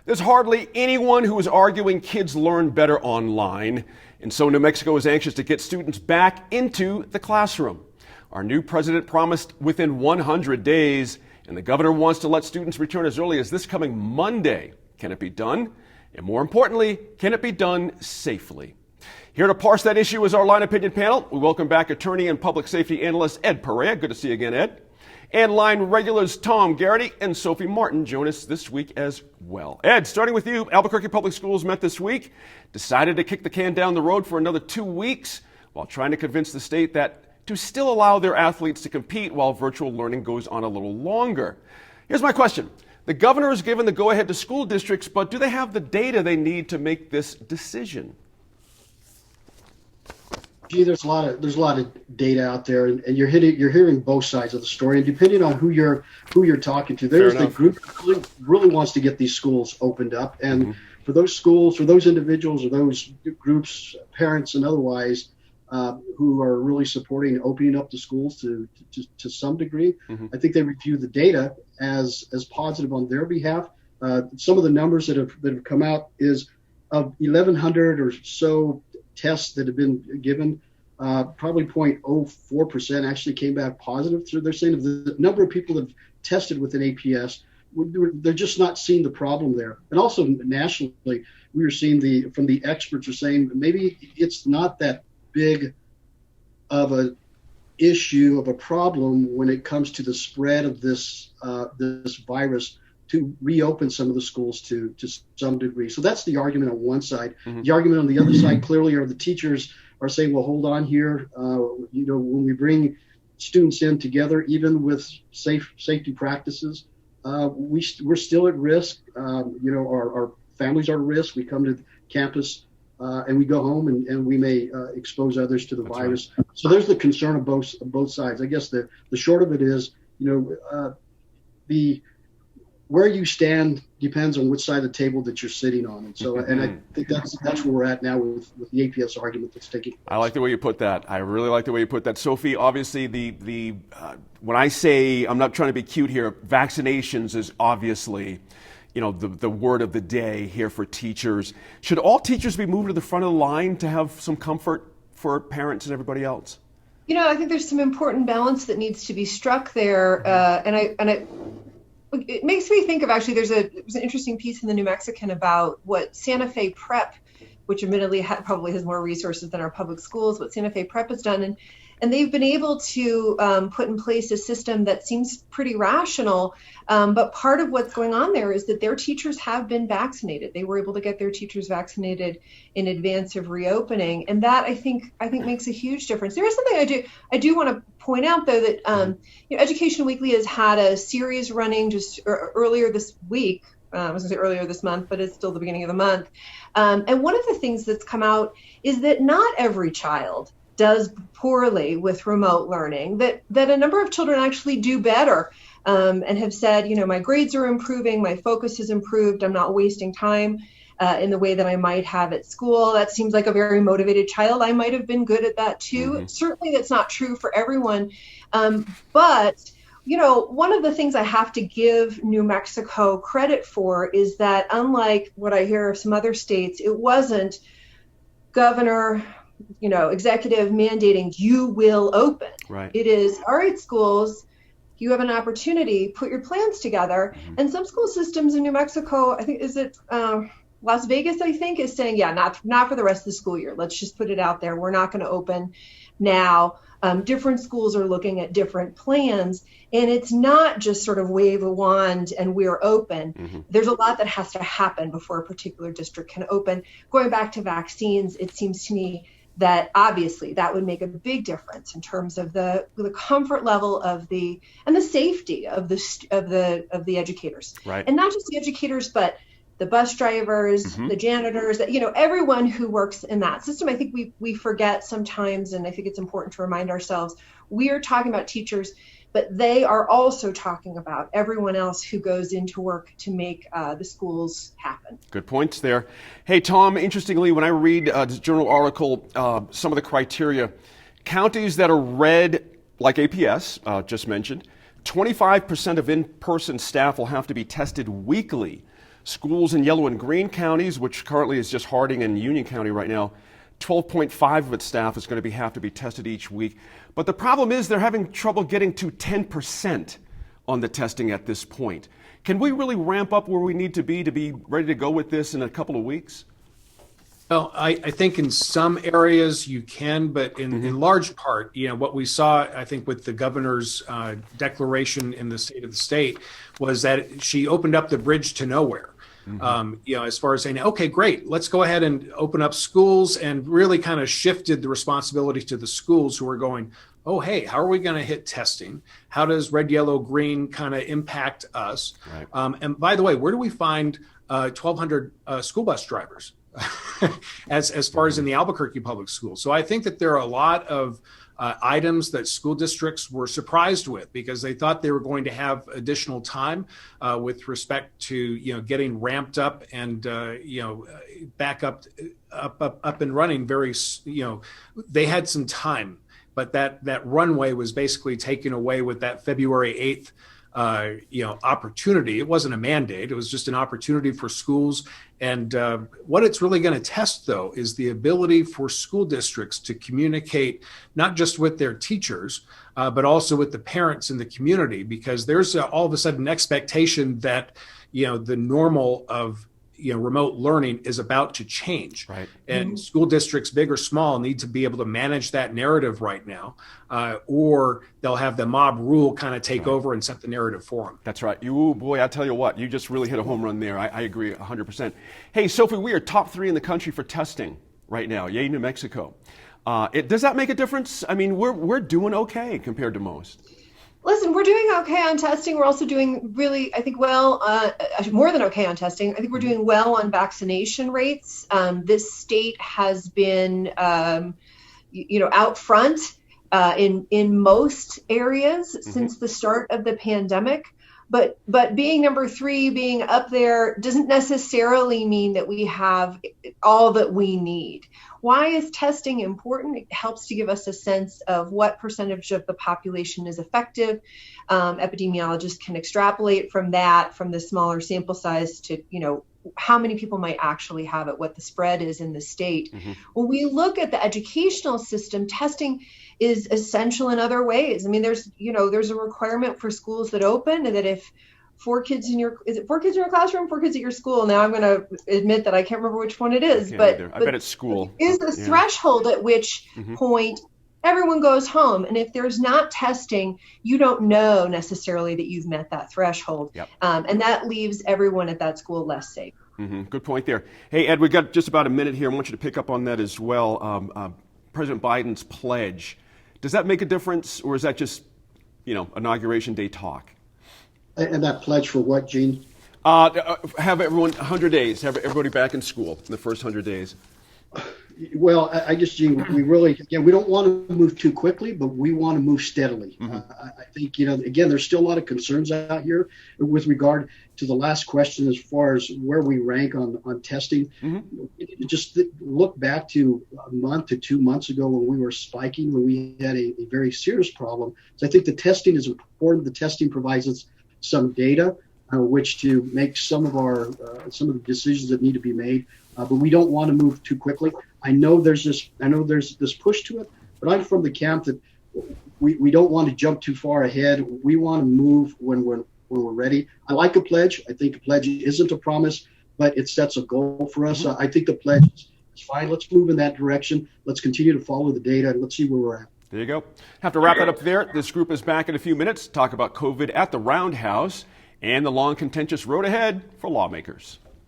There's hardly anyone who is arguing kids learn better online, and so New Mexico is anxious to get students back into the classroom. Our new president promised within 100 days, and the governor wants to let students return as early as this coming Monday. Can it be done? And more importantly, can it be done safely? Here to parse that issue is our Line Opinion panel. We welcome back attorney and public safety analyst Ed Perea. Good to see you again, Ed. And line regulars Tom Garrity and Sophie Martin join us this week as well. Ed, starting with you, Albuquerque Public Schools met this week, decided to kick the can down the road for another 2 weeks while trying to convince the state that to still allow their athletes to compete while virtual learning goes on a little longer. Here's my question. The governor has given the go-ahead to school districts, but do they have the data they need to make this decision? Gee, there's a lot of data out there, and you're hearing both sides of the story. And depending on who you're talking to, there's the group that really wants to get these schools opened up. And for those schools, or those individuals, or those groups, parents and otherwise, who are really supporting opening up the schools to some degree, I think they review the data as positive on their behalf. Some of the numbers that have come out is of 1,100 or so tests that have been given, probably 0.04% actually came back positive. So they're saying of the number of people that have tested with an APS, they're just not seeing the problem there. And also nationally, we are seeing from the experts are saying maybe it's not that big of a issue, of a problem when it comes to the spread of this virus, to reopen some of the schools to some degree. So that's the argument on one side. The argument on the other side clearly are the teachers are saying, well, hold on here. When we bring students in together, even with safety practices, we're still at risk. Our families are at risk. We come to campus and we go home and we may expose others to the virus. Right. So there's the concern of both sides. I guess the short of it is, where you stand depends on which side of the table that you're sitting on. And so, and I think that's where we're at now with the APS argument that's taking place. I like the way you put that. I really like the way you put that. Sophie, obviously when I say, I'm not trying to be cute here, vaccinations is obviously, the word of the day here for teachers. Should all teachers be moved to the front of the line to have some comfort for parents and everybody else? I think there's some important balance that needs to be struck there. It makes me think of, actually, there's an interesting piece in the New Mexican about what Santa Fe Prep, which admittedly probably has more resources than our public schools, what Santa Fe Prep has done. And they've been able to put in place a system that seems pretty rational. But part of what's going on there is that their teachers have been vaccinated. They were able to get their teachers vaccinated in advance of reopening. And that, I think makes a huge difference. There is something I do want to point out, though, that Education Weekly has had a series running just earlier this week. I was going to say earlier this month, but it's still the beginning of the month. And one of the things that's come out is that not every child does poorly with remote learning, that a number of children actually do better and have said, my grades are improving, my focus has improved, I'm not wasting time in the way that I might have at school. That seems like a very motivated child. I might have been good at that too. Certainly that's not true for everyone. But one of the things I have to give New Mexico credit for is that, unlike what I hear of some other states, it wasn't governor, executive mandating you will open. Right. It is, all right, schools, you have an opportunity, put your plans together. And some school systems in New Mexico, I think, Las Vegas, I think, is saying, not for the rest of the school year. Let's just put it out there. We're not going to open now. Different schools are looking at different plans, and it's not just sort of wave a wand and we're open. There's a lot that has to happen before a particular district can open. Going back to vaccines, it seems to me that obviously that would make a big difference in terms of the comfort level and the safety of the educators. Right. And not just the educators, but the bus drivers, the janitors, everyone who works in that system. I think we forget sometimes, and I think it's important to remind ourselves, we are talking about teachers, but they are also talking about everyone else who goes into work to make the schools happen. Good points there. Hey, Tom, interestingly, when I read this journal article, some of the criteria, counties that are red, like APS, just mentioned, 25% of in-person staff will have to be tested weekly. Schools in yellow and green counties, which currently is just Harding and Union County right now, 12.5 of its staff is going to have to be tested each week. But the problem is they're having trouble getting to 10% on the testing at this point. Can we really ramp up where we need to be ready to go with this in a couple of weeks? Well, I think in some areas you can, but in large part, what we saw, I think, with the governor's declaration in the state of the state was that she opened up the bridge to nowhere. As far as saying, okay, great, let's go ahead and open up schools, and really kind of shifted the responsibility to the schools who were going, oh, hey, how are we going to hit testing? How does red, yellow, green kind of impact us? Right. And by the way, where do we find 1,200 school bus drivers as far as in the Albuquerque Public Schools? So I think that there are a lot of items that school districts were surprised with, because they thought they were going to have additional time with respect to getting ramped up and back up and running. They had some time, but that runway was basically taken away with that February 8th opportunity. It wasn't a mandate. It was just an opportunity for schools. And what it's really going to test, though, is the ability for school districts to communicate not just with their teachers, but also with the parents in the community, because there's all of a sudden an expectation that, the normal of remote learning is about to change. Right. And school districts, big or small, need to be able to manage that narrative right now, or they'll have the mob rule kind of take over and set the narrative for them. That's right. Boy, I tell you what, you just really hit a home run there. I agree 100%. Hey, Sophie, we are top 3 in the country for testing right now. Yay, New Mexico. Does that make a difference? I mean, we're doing okay compared to most. Listen, we're doing okay on testing. We're also doing really, I think, well, more than okay on testing. I think we're doing well on vaccination rates. This state has been, out front in most areas since the start of the pandemic. But being number 3, being up there, doesn't necessarily mean that we have all that we need. Why is testing important? It helps to give us a sense of what percentage of the population is effective. Epidemiologists can extrapolate from that, from the smaller sample size, to how many people might actually have it, what the spread is in the state. When we look at the educational system, testing is essential in other ways. I mean, there's a requirement for schools that open, and that if 4 kids in your classroom, 4 kids at your school. Now I'm going to admit that I can't remember which one it is, but I bet it's school. Is the threshold at which point everyone goes home. And if there's not testing, you don't know necessarily that you've met that threshold. Yep. And that leaves everyone at that school less safe. Good point there. Hey, Ed, we've got just about a minute here. I want you to pick up on that as well. President Biden's pledge. Does that make a difference, or is that just, inauguration day talk? And that pledge for what, Gene? Have everyone 100 days, have everybody back in school in the first 100 days. Well, Gene, we really, again, we don't want to move too quickly, but we want to move steadily. I think, again, there's still a lot of concerns out here with regard to the last question as far as where we rank on testing. Just look back to a month to 2 months ago when we were spiking, when we had a very serious problem. So I think the testing is important. The testing provides us some data which to make some of the decisions that need to be made, but we don't want to move too quickly. I know there's this push to it, but I'm from the camp that we don't want to jump too far ahead. We want to move when we're ready. I like a pledge. I think a pledge isn't a promise, but it sets a goal for us. I think the pledge is fine. Let's move in that direction. Let's continue to follow the data, and let's see where we're at. There you go. Have to wrap it up there. This group is back in a few minutes to talk about COVID at the Roundhouse and the long, contentious road ahead for lawmakers.